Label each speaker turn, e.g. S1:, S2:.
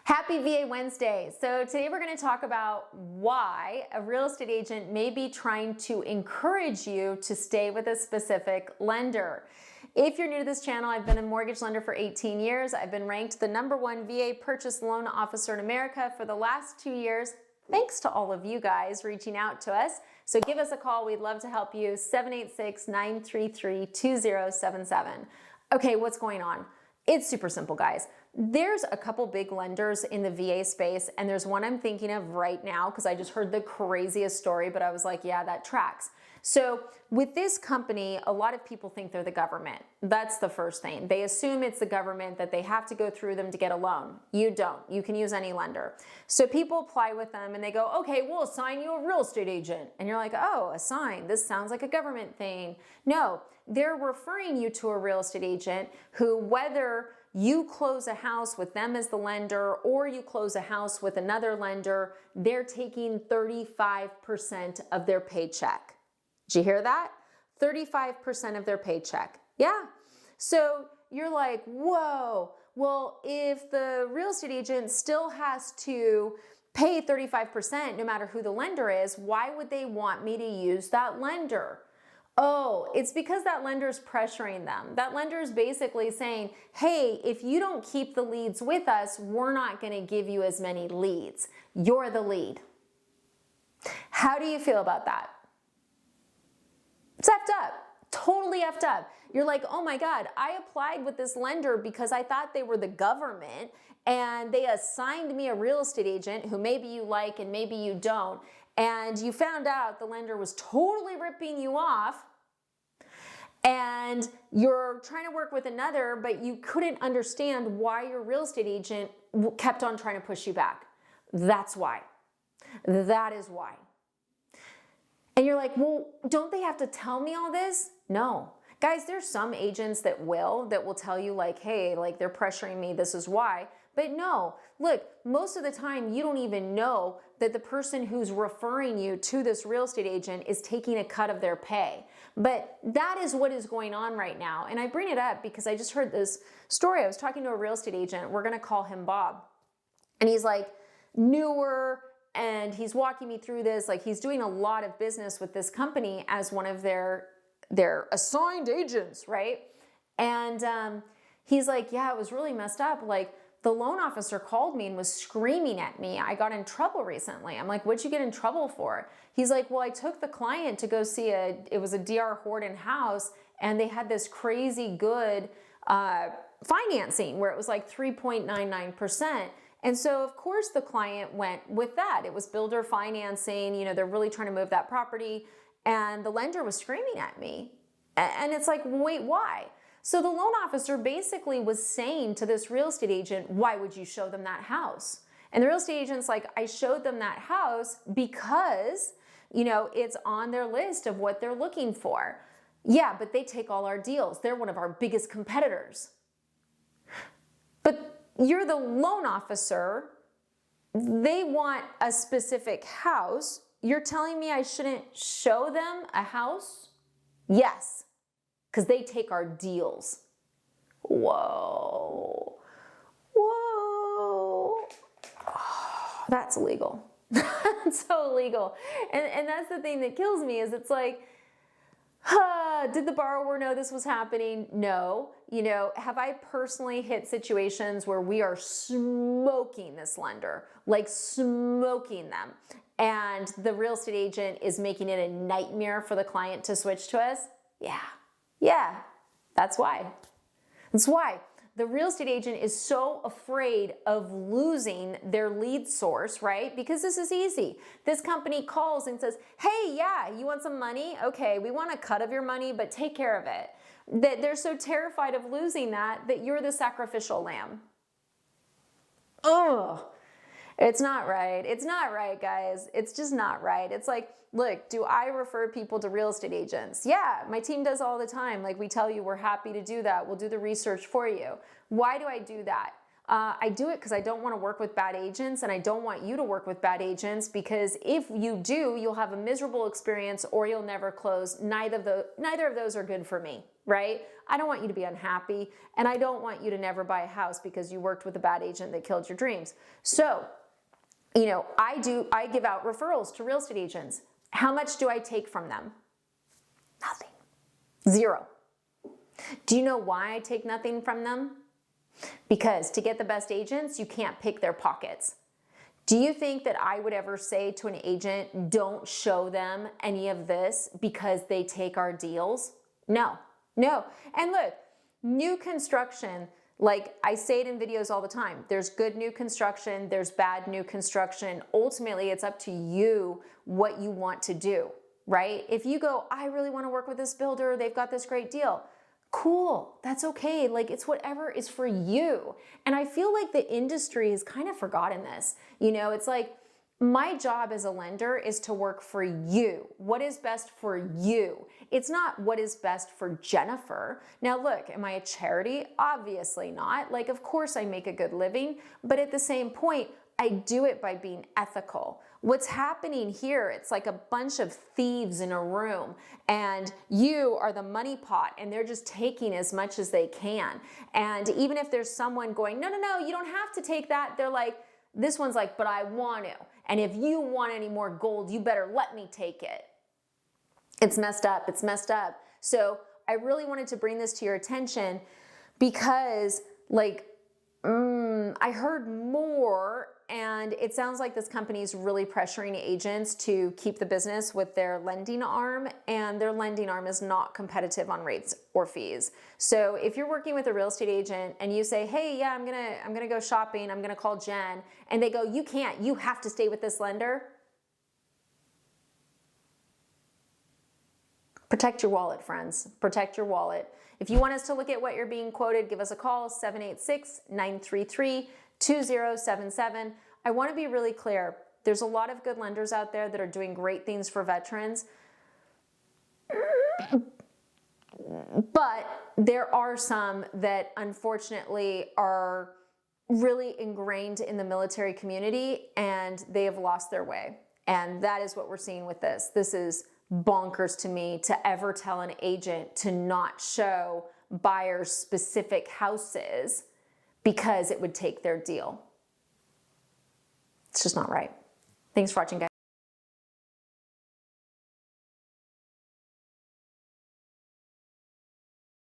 S1: Happy VA Wednesday. So today we're going to talk about why a real estate agent may be trying to encourage you to stay with a specific lender. If you're new to this channel, I've been a mortgage lender for 18 years. I've been ranked the #1 VA purchase loan officer in America for the last 2 years. Thanks to all of you guys reaching out to us. So give us a call. We'd love to help you. 786-933-2077. Okay, what's going on? It's super simple, guys. There's a couple big lenders in the VA space, and there's one I'm thinking of right now because I just heard the craziest story, but I was like, yeah, that tracks. So with this company, a lot of people think they're the government. That's the first thing. They assume it's the government, that they have to go through them to get a loan. You don't. You can use any lender. So people apply with them and they go, okay, we'll assign you a real estate agent. And you're like, oh, assign. This sounds like a government thing. No, they're referring you to a real estate agent who, whether you close a house with them as the lender or you close a house with another lender, they're taking 35% of their paycheck. Did you hear that? 35% of their paycheck. Yeah. So you're like, whoa, well, if the real estate agent still has to pay 35% no matter who the lender is, why would they want me to use that lender? Oh, it's because that lender's pressuring them. That lender's basically saying, hey, if you don't keep the leads with us, we're not going to give you as many leads. You're the lead. How do you feel about that? It's effed up. Totally effed up. You're like, oh my God, I applied with this lender because I thought they were the government and they assigned me a real estate agent who maybe you like and maybe you don't. And you found out the lender was totally ripping you off and you're trying to work with another, but you couldn't understand why your real estate agent kept on trying to push you back. That's why. That is why. And you're like, well, don't they have to tell me all this? No. Guys, there's some agents that will tell you like, hey, like they're pressuring me, this is why. But no, look, most of the time you don't even know that the person who's referring you to this real estate agent is taking a cut of their pay. But that is what is going on right now. And I bring it up because I just heard this story. I was talking to a real estate agent. We're going to call him Bob. And he's like newer, and he's walking me through this. Like he's doing a lot of business with this company as one of their assigned agents, right? And he's like, yeah, it was really messed up. Like the loan officer called me and was screaming at me. I got in trouble recently. I'm like, what'd you get in trouble for? He's like, well, I took the client to go see it was a D.R. Horton house, and they had this crazy good financing where it was like 3.99%. And so of course the client went with that. It was builder financing, you know, they're really trying to move that property. And the lender was screaming at me. And it's like, wait, why? So the loan officer basically was saying to this real estate agent, why would you show them that house? And the real estate agent's like, I showed them that house because, you know, it's on their list of what they're looking for. Yeah, but they take all our deals. They're one of our biggest competitors. But you're the loan officer. They want a specific house. You're telling me I shouldn't show them a house? Yes, because they take our deals. Whoa. Whoa. Oh, that's illegal. That's so illegal. And that's the thing that kills me is it's like, did the borrower know this was happening? No. You know, have I personally hit situations where we are smoking this lender, like smoking them, and the real estate agent is making it a nightmare for the client to switch to us? Yeah, that's why. That's why. The real estate agent is so afraid of losing their lead source, right? Because this is easy. This company calls and says, hey, yeah, you want some money? Okay, we want a cut of your money, but take care of it. That they're so terrified of losing that you're the sacrificial lamb. Oh, it's not right. It's not right, guys. It's just not right. It's like, look, do I refer people to real estate agents? Yeah, my team does all the time. Like we tell you, we're happy to do that. We'll do the research for you. Why do I do that? I do it because I don't want to work with bad agents, and I don't want you to work with bad agents, because if you do, you'll have a miserable experience or you'll never close. Neither of those are good for me. right? I don't want you to be unhappy, and I don't want you to never buy a house because you worked with a bad agent that killed your dreams. So, you know, I give out referrals to real estate agents. How much do I take from them? Nothing. Zero. Do you know why I take nothing from them? Because to get the best agents, you can't pick their pockets. Do you think that I would ever say to an agent, don't show them any of this because they take our deals? No, no. And look, new construction, like I say it in videos all the time, there's good new construction, there's bad new construction. Ultimately, it's up to you what you want to do, right? If you go, I really want to work with this builder, they've got this great deal. Cool, that's okay. Like it's whatever is for you. And I feel like the industry has kind of forgotten this. You know, it's like my job as a lender is to work for you. What is best for you? It's not what is best for Jennifer. Now look, am I a charity? Obviously not. Like of course I make a good living, but at the same point, I do it by being ethical. What's happening here, it's like a bunch of thieves in a room and you are the money pot and they're just taking as much as they can. And even if there's someone going, no, no, no, you don't have to take that. They're like, this one's like, but I want to. And if you want any more gold, you better let me take it. It's messed up. It's messed up. So I really wanted to bring this to your attention because like, I heard more, and it sounds like this company is really pressuring agents to keep the business with their lending arm, and their lending arm is not competitive on rates or fees. So if you're working with a real estate agent and you say, hey, yeah, I'm gonna go shopping, I'm gonna call Jen, and they go, you can't, you have to stay with this lender. Protect your wallet, friends. Protect your wallet. If you want us to look at what you're being quoted, give us a call, 786-933-2077. I want to be really clear. There's a lot of good lenders out there that are doing great things for veterans. But there are some that unfortunately are really ingrained in the military community and they have lost their way. And that is what we're seeing with this. This is bonkers to me to ever tell an agent to not show buyers specific houses because it would take their deal. It's just not right. Thanks for watching, guys.